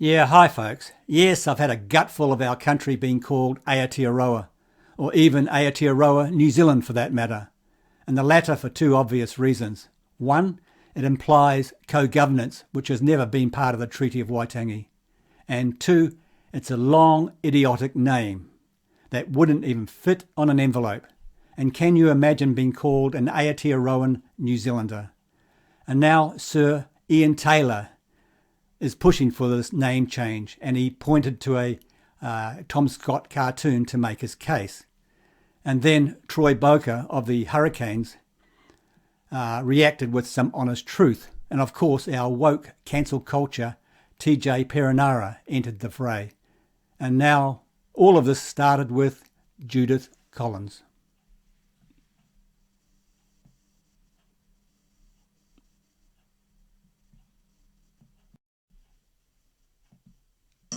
Yeah, hi folks. Yes, I've had a gutful of our country being called Aotearoa, or even Aotearoa-New Zealand for that matter, and the latter for two obvious reasons. One, it implies co-governance, which has never been part of the Treaty of Waitangi. And two, it's a long, idiotic name that wouldn't even fit on an envelope. And can you imagine being called an Aotearoan New Zealander? And now Sir Ian Taylor is pushing for this name change, and he pointed to a Tom Scott cartoon to make his case. And then Troy Boker of the Hurricanes reacted with some honest truth. And of course our woke cancel culture TJ Perenara entered the fray. And now all of this started with Judith Collins.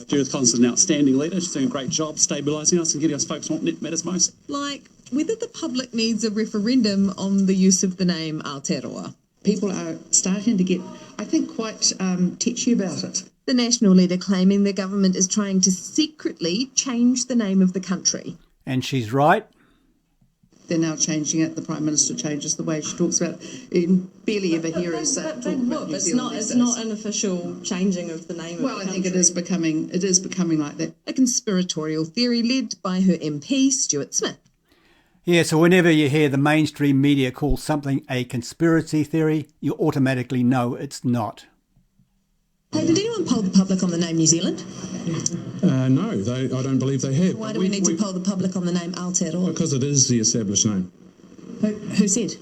Judith Collins is an outstanding leader. She's doing a great job stabilising us and getting us focused on what matters most. Like whether the public needs a referendum on the use of the name Aotearoa. People are starting to get, I think, quite tetchy about it. The national leader claiming the government is trying to secretly change the name of the country. And she's right. They're now changing it. The Prime Minister changes the way she talks about it. You barely ever hear us talk about New Zealand. It's not an official changing of the name of the country. Well, I think it is becoming like that. A conspiratorial theory led by her MP, Stuart Smith. Yeah, so whenever you hear the mainstream media call something a conspiracy theory, you automatically know it's not. Hey, did anyone poll the public on the name New Zealand? No, I don't believe they have. Why do we need to poll the public on the name Aotearoa? Because it is the established name. Who said?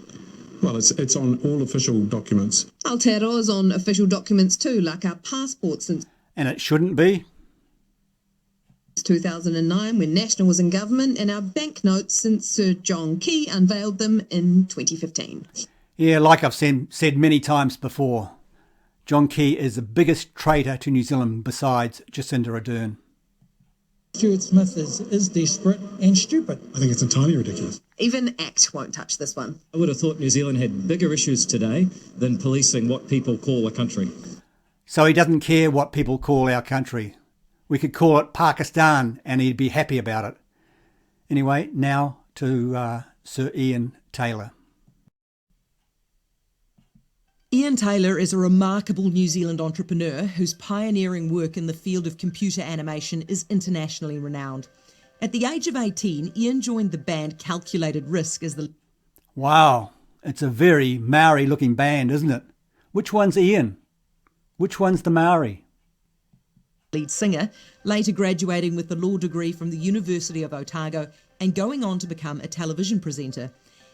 Well, it's on all official documents. Aotearoa is on official documents too, like our passports since... And it shouldn't be. 2009 when National was in government, and our banknotes since Sir John Key unveiled them in 2015. Yeah, like I've said many times before, John Key is the biggest traitor to New Zealand besides Jacinda Ardern. Stuart Smith is desperate and stupid. I think it's entirely ridiculous. Even ACT won't touch this one. I would have thought New Zealand had bigger issues today than policing what people call a country. So he doesn't care what people call our country. We could call it Pakistan and he'd be happy about it. Anyway, now to Sir Ian Taylor. Ian Taylor is a remarkable New Zealand entrepreneur whose pioneering work in the field of computer animation is internationally renowned. At the age of 18, Ian joined the band Calculated Risk as the... Wow, it's a very Maori-looking band, isn't it? Which one's Ian? Which one's the Maori? Lead singer, later graduating with a law degree from the University of Otago and going on to become a television presenter.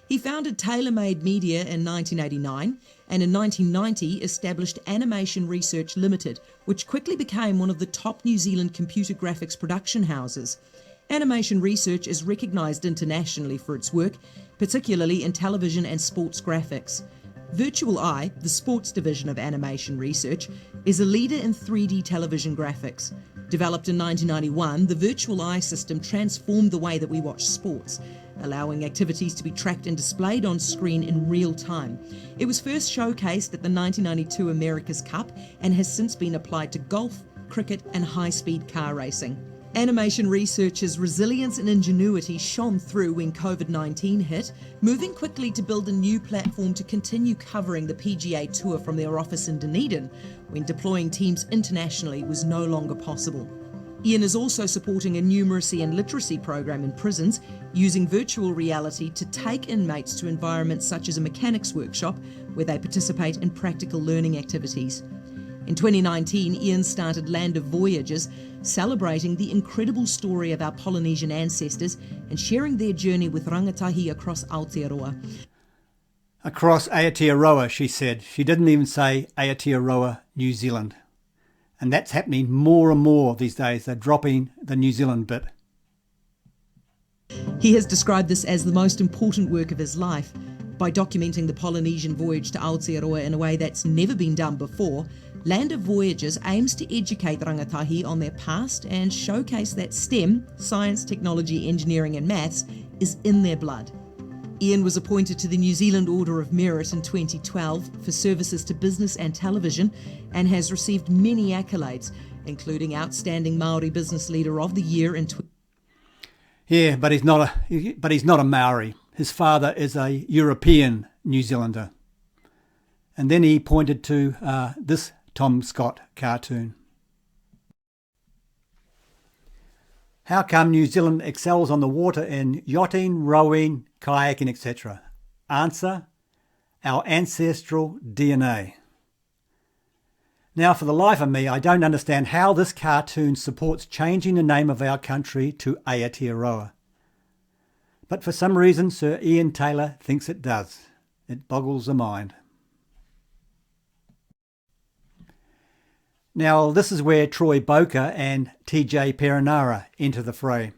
He founded Tailor-Made Media in 1989 and in 1990 established Animation Research Limited, which quickly became one of the top New Zealand computer graphics production houses. Animation Research is recognised internationally for its work, particularly in television and sports graphics. Virtual Eye, the sports division of Animation Research, is a leader in 3D television graphics. Developed in 1991, the Virtual Eye system transformed the way that we watch sports, allowing activities to be tracked and displayed on screen in real time. It was first showcased at the 1992 America's Cup and has since been applied to golf, cricket and high-speed car racing. Animation Research's resilience and ingenuity shone through when COVID-19 hit, moving quickly to build a new platform to continue covering the PGA Tour from their office in Dunedin, when deploying teams internationally was no longer possible. Ian is also supporting a numeracy and literacy program in prisons, using virtual reality to take inmates to environments such as a mechanics workshop, where they participate in practical learning activities. In 2019, Ian started Land of Voyages, celebrating the incredible story of our Polynesian ancestors and sharing their journey with rangatahi across Aotearoa. Across Aotearoa, she said. She didn't even say Aotearoa-New Zealand. And that's happening more and more these days. They're dropping the New Zealand bit. He has described this as the most important work of his life. By documenting the Polynesian voyage to Aotearoa in a way that's never been done before, Land of Voyages aims to educate rangatahi on their past and showcase that STEM, science, technology, engineering and maths, is in their blood. Ian was appointed to the New Zealand Order of Merit in 2012 for services to business and television and has received many accolades, including Outstanding Māori Business Leader of the Year in Yeah, but he's not a Maori. His father is a European New Zealander. And then he pointed to this Tom Scott cartoon. How come New Zealand excels on the water in yachting, rowing, kayaking, etc.? Answer: our ancestral DNA. Now, for the life of me, I don't understand how this cartoon supports changing the name of our country to Aotearoa. But for some reason, Sir Ian Taylor thinks it does. It boggles the mind. Now, this is where Troy Boker and TJ Perenara enter the fray.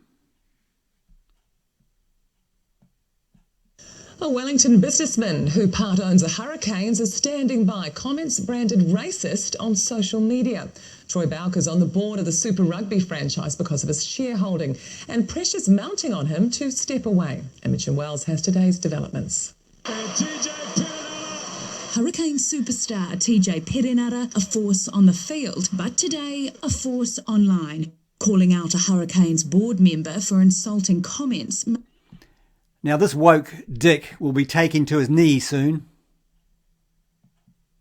A Wellington businessman who part owns the Hurricanes is standing by comments branded racist on social media. Troy Bowker's on the board of the Super Rugby franchise because of his shareholding, and pressure's mounting on him to step away. Imogen Wells has today's developments. Hurricane superstar TJ Perenara, a force on the field, but today a force online, calling out a Hurricanes board member for insulting comments. Now this woke dick will be taken to his knee soon.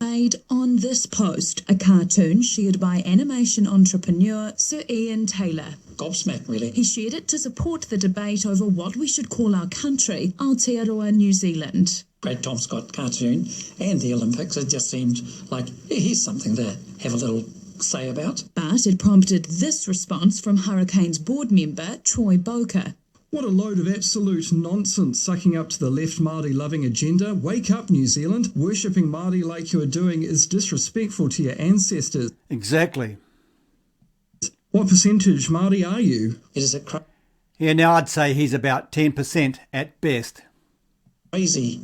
Made on this post, a cartoon shared by animation entrepreneur Sir Ian Taylor. Gobsmacked, really. He shared it to support the debate over what we should call our country, Aotearoa-New Zealand. Great Tom Scott cartoon and the Olympics. It just seemed like, here's something to have a little say about. But it prompted this response from Hurricanes board member Troy Boker. What a load of absolute nonsense, sucking up to the left Māori-loving agenda. Wake up, New Zealand. Worshipping Māori like you are doing is disrespectful to your ancestors. Exactly. What percentage Māori are you? It is a Yeah, now I'd say he's about 10% at best. Crazy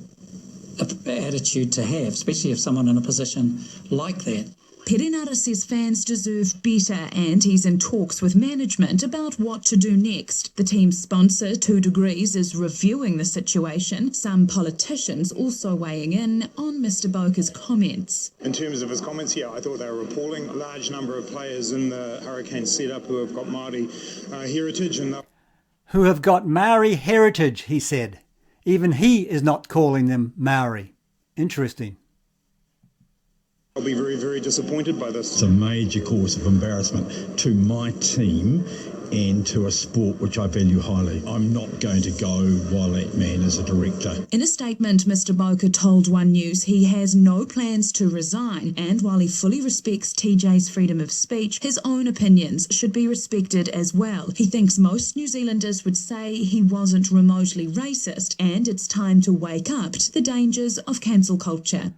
attitude to have, especially if someone in a position like that. Perenara says fans deserve better, and he's in talks with management about what to do next. The team's sponsor, 2 Degrees, is reviewing the situation. Some politicians also weighing in on Mr Boker's comments. In terms of his comments here, I thought they were appalling. A large number of players in the Hurricane setup who have got Māori heritage. Who have got Maori heritage, he said. Even he is not calling them Maori. Interesting. I'll be very, very disappointed by this. It's a major cause of embarrassment to my team and to a sport which I value highly. I'm not going to go while that man is a director. In a statement, Mr Boker told One News he has no plans to resign, and while he fully respects TJ's freedom of speech, his own opinions should be respected as well. He thinks most New Zealanders would say he wasn't remotely racist, and it's time to wake up to the dangers of cancel culture.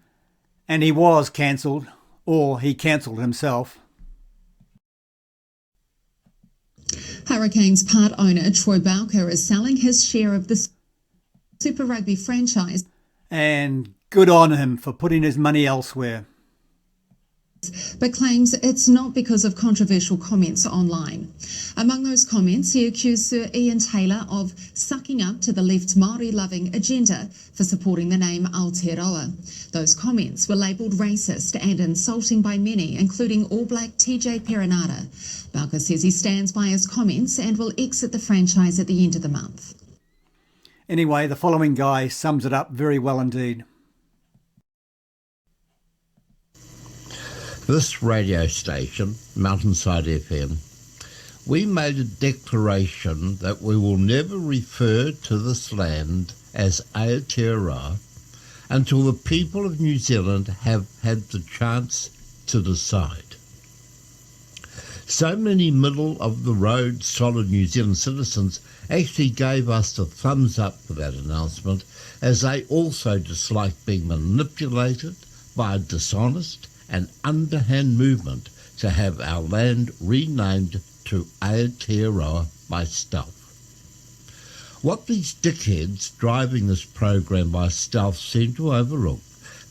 And he was cancelled, or he cancelled himself. Hurricanes part owner Troy Bowker is selling his share of the Super Rugby franchise. And good on him for putting his money elsewhere. But claims it's not because of controversial comments online. Among those comments, he accused Sir Ian Taylor of sucking up to the left's Māori-loving agenda for supporting the name Aotearoa. Those comments were labelled racist and insulting by many, including All Black TJ Perenara. Bowker says he stands by his comments and will exit the franchise at the end of the month. Anyway, the following guy sums it up very well indeed. This radio station, Mountainside FM, we made a declaration that we will never refer to this land as Aotearoa until the people of New Zealand have had the chance to decide. So many middle-of-the-road, solid New Zealand citizens actually gave us the thumbs up for that announcement, as they also disliked being manipulated by a dishonest and underhand movement to have our land renamed to Aotearoa by stealth. What these dickheads driving this program by stealth seem to overlook,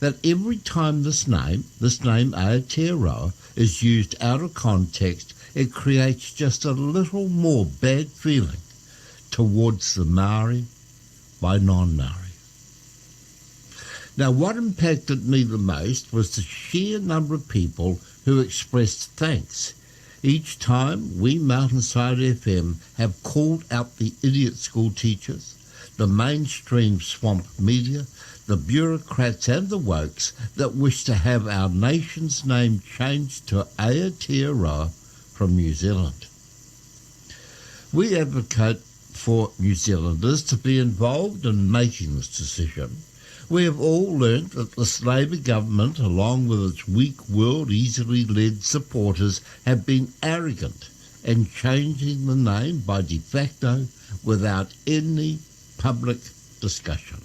that every time this name Aotearoa, is used out of context, it creates just a little more bad feeling towards the Maori by non-Maori. Now, what impacted me the most was the sheer number of people who expressed thanks. Each time we Mountainside FM have called out the idiot school teachers, the mainstream swamp media, the bureaucrats and the wokes that wish to have our nation's name changed to Aotearoa from New Zealand. We advocate for New Zealanders to be involved in making this decision. We have all learnt that this Labour government, along with its weak-willed, easily led supporters, have been arrogant in changing the name by de facto without any public discussion.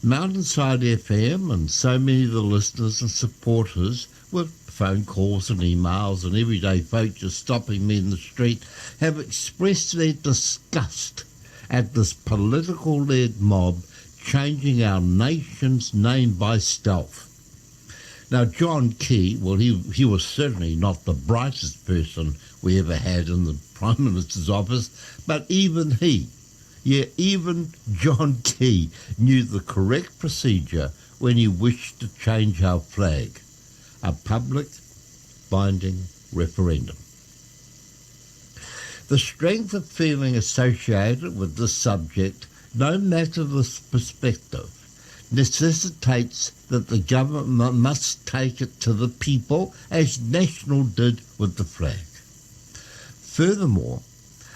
Mountainside FM and so many of the listeners and supporters, with phone calls and emails and everyday folk just stopping me in the street, have expressed their disgust at this political-led mob changing our nation's name by stealth. Now, John Key, well, he was certainly not the brightest person we ever had in the Prime Minister's office, but even even John Key knew the correct procedure when he wished to change our flag: a public binding referendum. The strength of feeling associated with this subject, no matter the perspective, necessitates that the government must take it to the people as National did with the flag. Furthermore,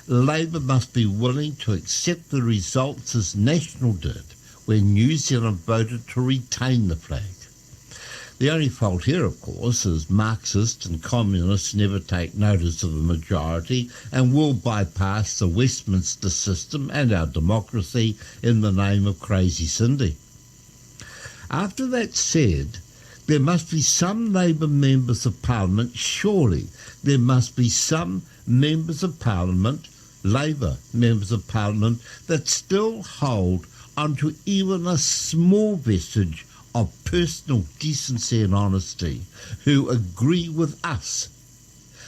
Labour must be willing to accept the results as National did when New Zealand voted to retain the flag. The only fault here, of course, is Marxists and communists never take notice of the majority and will bypass the Westminster system and our democracy in the name of Crazy Cindy. After that's said, there must be some Labour members of Parliament, surely there must be some members of Parliament, Labour members of Parliament, that still hold onto even a small vestige of personal decency and honesty, who agree with us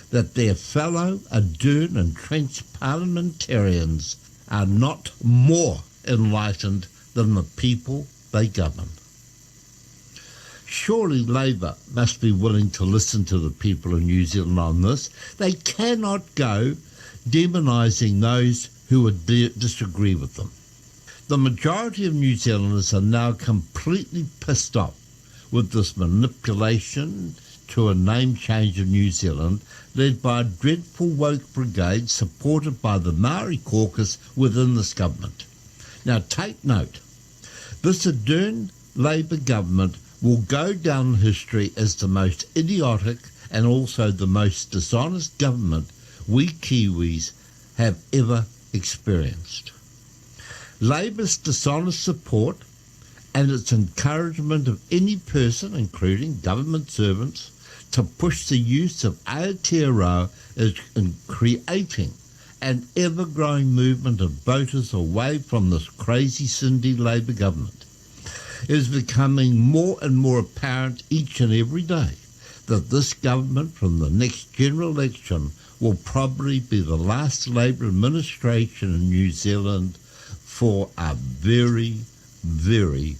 that their fellow Ardern and Trench parliamentarians are not more enlightened than the people they govern. Surely Labour must be willing to listen to the people of New Zealand on this. They cannot go demonising those who would disagree with them. The majority of New Zealanders are now completely pissed off with this manipulation to a name change of New Zealand, led by a dreadful woke brigade supported by the Maori caucus within this government. Now take note, this Ardern Labour government will go down in history as the most idiotic and also the most dishonest government we Kiwis have ever experienced. Labour's dishonest support and its encouragement of any person, including government servants, to push the use of Aotearoa is in creating an ever-growing movement of voters away from this Crazy Cindy Labour government. It is becoming more and more apparent each and every day that this government from the next general election will probably be the last Labour administration in New Zealand for a very, very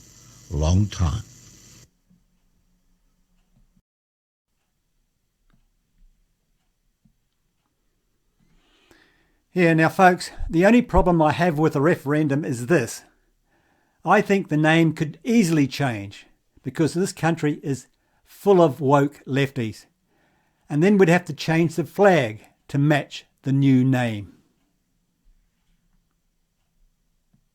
long time. Yeah, now folks, the only problem I have with the referendum is this. I think the name could easily change because this country is full of woke lefties. And then we'd have to change the flag to match the new name.